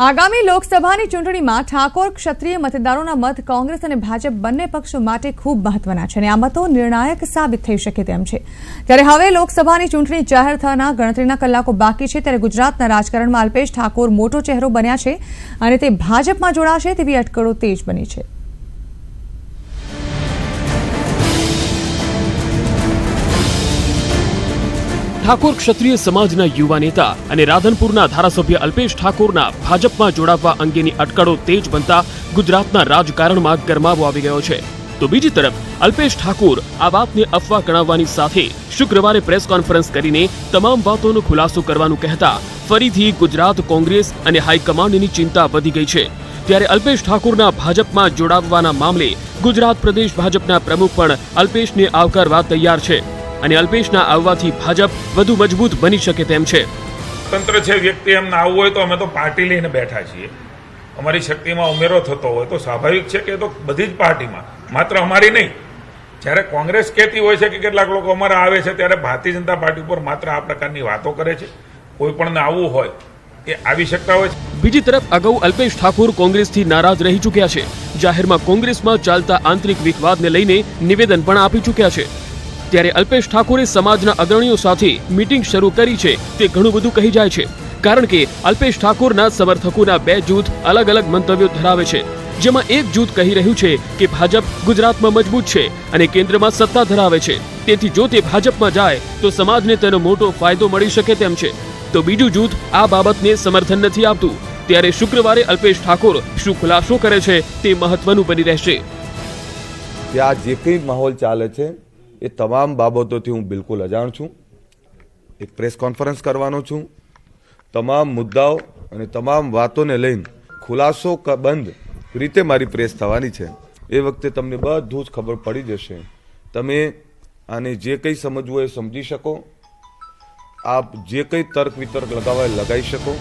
આગામી લોકસભાની ચૂંટણીમાં ઠાકોર ક્ષત્રિય મતદારોના મત કોંગ્રેસ અને ભાજપ બંને પક્ષો માટે ખૂબ મહત્વના છે અને આ મતો નિર્ણાયક સાબિત થઈ શકે તેમ છે। ત્યારે હવે લોકસભાની ચૂંટણી જાહેર થવાના ગણતરીના કલાકો બાકી છે ત્યારે ગુજરાતના રાજકારણમાં અલ્પેશ ઠાકોર મોટો ચહેરો બન્યા છે અને તે ભાજપમાં જોડાશે તેવી અટકળો તેજ બની છે। ઠાકોર ક્ષત્રિય સમાજના યુવા નેતા અને રાધનપુરના ધારાસભ્ય અલ્પેશ ઠાકોરના ભાજપમાં જોડાવા અંગેની અટકળો તેજ બનતા ગુજરાતના રાજકારણમાં ગરમાવો આવી ગયો છે। તો બીજી તરફ અલ્પેશ ઠાકોર આ વાતને અફવા ગણાવવાની સાથે શુક્રવારે પ્રેસ કોન્ફરન્સ કરીને તમામ વાતોનો ખુલાસો કરવાનું કહેતા ફરીથી ગુજરાત કોંગ્રેસ અને હાઈકમાન્ડની ચિંતા વધી ગઈ છે। ત્યારે અલ્પેશ ઠાકોરના ભાજપમાં જોડાવવાના મામલે ગુજરાત પ્રદેશ ભાજપના પ્રમુખ પણ અલ્પેશને આવકારવા તૈયાર છે અને અલ્પેશના આવવાથી ભાજપ વધુ મજબૂત બની શકે તેમ છે। તંત્ર છે વ્યક્તિ એમને આવવું હોય તો અમે તો પાર્ટી લઈને બેઠા છીએ। અમારી શક્તિમાં ઉમેરો થતો હોય તો સ્વાભાવિક છે કે તો બધી જ પાર્ટીમાં, માત્ર અમારી નહીં। જ્યારે કોંગ્રેસ કહેતી હોય છે કે કેટલાક લોકો અમારા આવે છે ત્યારે ભારતીય જનતા પાર્ટી ઉપર માત્ર આ પ્રકારની વાતો કરે છે। કોઈ પણને આવવું હોય એ આવી શકતા હોય છે। બીજી તરફ અગાઉ અલ્પેશ ઠાકોર કોંગ્રેસથી નારાજ રહી ચૂક્યા છે। જાહેરમાં કોંગ્રેસમાં ચાલતા આંતરિક વિવાદને લઈને નિવેદન પણ આપી ચૂક્યા છે। ત્યારે અલ્પેશ ઠાકોરે સમાજના અગ્રણીઓ સાથે મીટિંગ શરૂ કરી છે તે ઘણું બધું કહી જાય છે, કારણ કે અલ્પેશ ઠાકોરના સમર્થકોના બે જૂથ અલગ અલગ મંતવ્યો ધરાવે છે, જેમાં એક જૂથ કહી રહ્યું છે કે ભાજપ ગુજરાતમાં મજબૂત છે અને કેન્દ્રમાં સત્તા ધરાવે છે, તેથી જો તે ભાજપમાં જાય તો સમાજને તેનો મોટો ફાયદો મળી શકે તેમ છે। તો બીજું જૂથ આ બાબતને સમર્થન નથી આપતું। ત્યારે શુક્રવારે અલ્પેશ ઠાકોર શું ખુલાસો કરે છે તે મહત્વનું બની રહેશે। આ જે કંઈ માહોલ ચાલે છે એ તમામ બાબતોથી હું બિલકુલ અજાણ છું। એક પ્રેસ કોન્ફરન્સ કરવાનો છું, તમામ મુદ્દાઓ અને તમામ વાતોને લઈને ખુલાસો બંધ રીતે મારી પ્રેસ થવાની છે। એ વખતે તમને બધું જ ખબર પડી જશે। તમે આને જે કંઈ સમજવું હોય એ સમજી શકો, આપ જે કંઈ તર્ક વિતર્ક લગાવવા લગાવી શકો।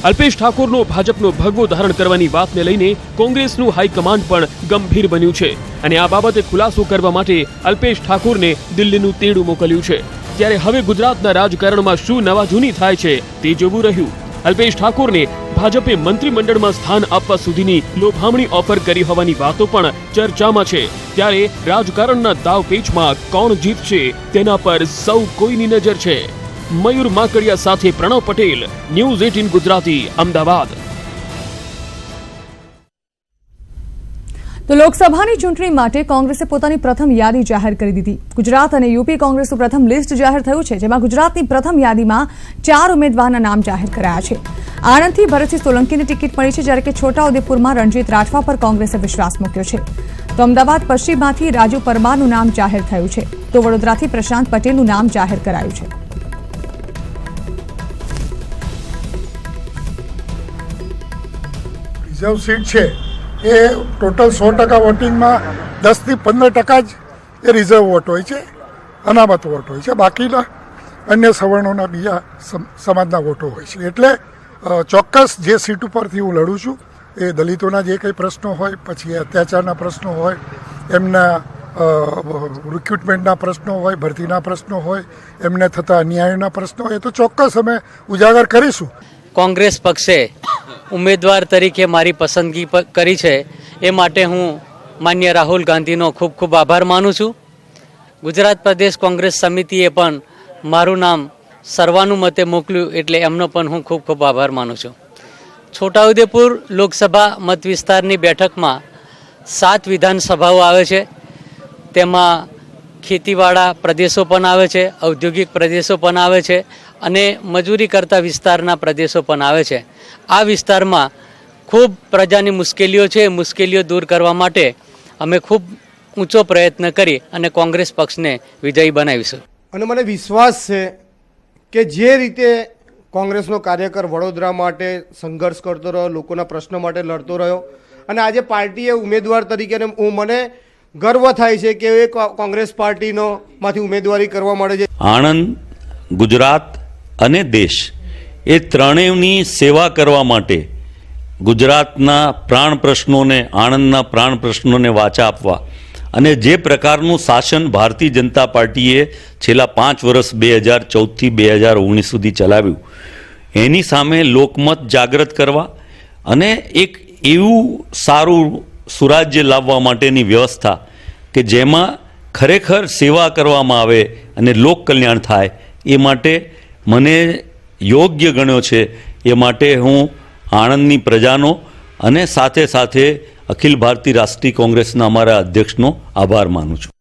અલ્પેશ ઠાકોરનો ભાજપનો ભગવો ધારણ કરવાની વાતને લઈને કોંગ્રેસનું હાઈકમાન્ડ પણ ગંભીર બન્યું છે અને આ બાબતે ખુલાસો કરવા માટે અલ્પેશ ઠાકોરને દિલ્હીનું તેડું મોકલ્યું છે। ત્યારે હવે ગુજરાતના રાજકારણમાં શું નવા જૂની થાય છે તે જોવું રહ્યું। અલ્પેશ ઠાકોરને ભાજપે મંત્રીમંડળમાં સ્થાન આપવા સુધીની લોભામણી ઓફર કરી હોવાની વાતો પણ ચર્ચામાં છે। ત્યારે રાજકારણના દાવપેચમાં કોણ જીતશે તેના પર સૌ કોઈની નજર છે। મયુર માકડિયા સાથે પ્રણવ પટેલ, ન્યૂઝ 18 ગુજરાતી, અમદાવાદ। તો લોકસભાની ચૂંટણી માટે કોંગ્રેસે પોતાની પ્રથમ યાદી જાહેર કરી દીધી। ગુજરાત અને યુપી કોંગ્રેસનું પ્રથમ લિસ્ટ જાહેર થયું છે, જેમાં ગુજરાતની પ્રથમ યાદીમાં 4 ઉમેદવારના નામ જાહેર કરાયા છે। આણંદથી ભરતસિંહ સોલંકીની ટિકિટ મળી છે, જ્યારે કે છોટાઉદેપુરમાં રણજીત રાઠવા પર કોંગ્રેસે વિશ્વાસ મૂક્યો છે। તો અમદાવાદ પશ્ચિમમાંથી રાજુ પરમારનું નામ જાહેર થયું છે, તો વડોદરાથી પ્રશાંત પટેલનું નામ જાહેર કરાયું છે। રિઝર્વ સીટ છે એ ટોટલ 100% વોટિંગમાં 10 થી 15% જ એ રિઝર્વ વોટ હોય છે, અનામત વોટ હોય છે, બાકીના અન્ય સવર્ણોના બીજા સમાજના વોટો હોય છે। એટલે ચોક્કસ જે સીટ ઉપરથી હું લડું છું એ દલિતોના જે કંઈ પ્રશ્નો હોય, પછી અત્યાચારના પ્રશ્નો હોય, એમના રિક્રુટમેન્ટના પ્રશ્નો હોય, ભરતીના પ્રશ્નો હોય, એમને થતા અન્યાયના પ્રશ્નો હોય, તો ચોક્કસ અમે ઉજાગર કરીશું। કોંગ્રેસ પક્ષે ઉમેદવાર તરીકે મારી પસંદગી કરી છે એ માટે હું માન્ય રાહુલ ગાંધીનો ખૂબ ખૂબ આભાર માનું છું। ગુજરાત પ્રદેશ કોંગ્રેસ સમિતિએ પણ મારું નામ સર્વાનુમતે મોકલ્યું એટલે એમનો પણ હું ખૂબ ખૂબ આભાર માનું છું। છોટાઉદેપુર લોકસભા મત વિસ્તારની બેઠકમાં 7 વિધાનસભાઓ આવે છે, તેમાં ખેતીવાળા પ્રદેશો પણ આવે છે, ઔદ્યોગિક પ્રદેશો પણ આવે છે અને મજૂરી કરતા વિસ્તારના પ્રદેશો પણ આવે છે। આ વિસ્તારમાં ખૂબ પ્રજાની મુશ્કેલીઓ છે, મુશ્કેલીઓ દૂર કરવા માટે અમે ખૂબ ઊંચો પ્રયત્ન કરી અને કોંગ્રેસ પક્ષને વિજયી બનાવીશું। અને મને વિશ્વાસ છે કે જે રીતે કોંગ્રેસનો કાર્યકર વડોદરા માટે સંઘર્ષ કરતો રહ્યો, લોકોના પ્રશ્નો માટે લડતો રહ્યો અને આજે પાર્ટીએ ઉમેદવાર તરીકે મને ગર્વ થાય છે કે એ કોંગ્રેસ પાર્ટીનો માંથી ઉમેદવારી કરવા મળે છે। આણંદ, ગુજરાત અને દેશ એ ત્રણેયની સેવા કરવા માટે ગુજરાતના પ્રાણ પ્રશ્નોને, આણંદના પ્રાણ પ્રશ્નોને વાચા આપવા અને જે પ્રકારનું શાસન ભારતીય જનતા પાર્ટીએ છેલ્લા 5 વર્ષ 2014 થી 2019 સુધી ચલાવ્યું એની સામે લોકમત જાગૃત કરવા અને એક એવું સારું સુરાજ્ય લાવવા માટેની વ્યવસ્થા કે જેમાં ખરેખર સેવા કરવામાં આવે અને લોક કલ્યાણ થાય, એ માટે મને યોગ્ય ગણ્યો છે. એ માટે હું આણંદની પ્રજાનો અને સાથે સાથે અખિલ ભારતીય રાષ્ટ્રીય કોંગ્રેસના અમારા અધ્યક્ષનો આભાર માનું છું.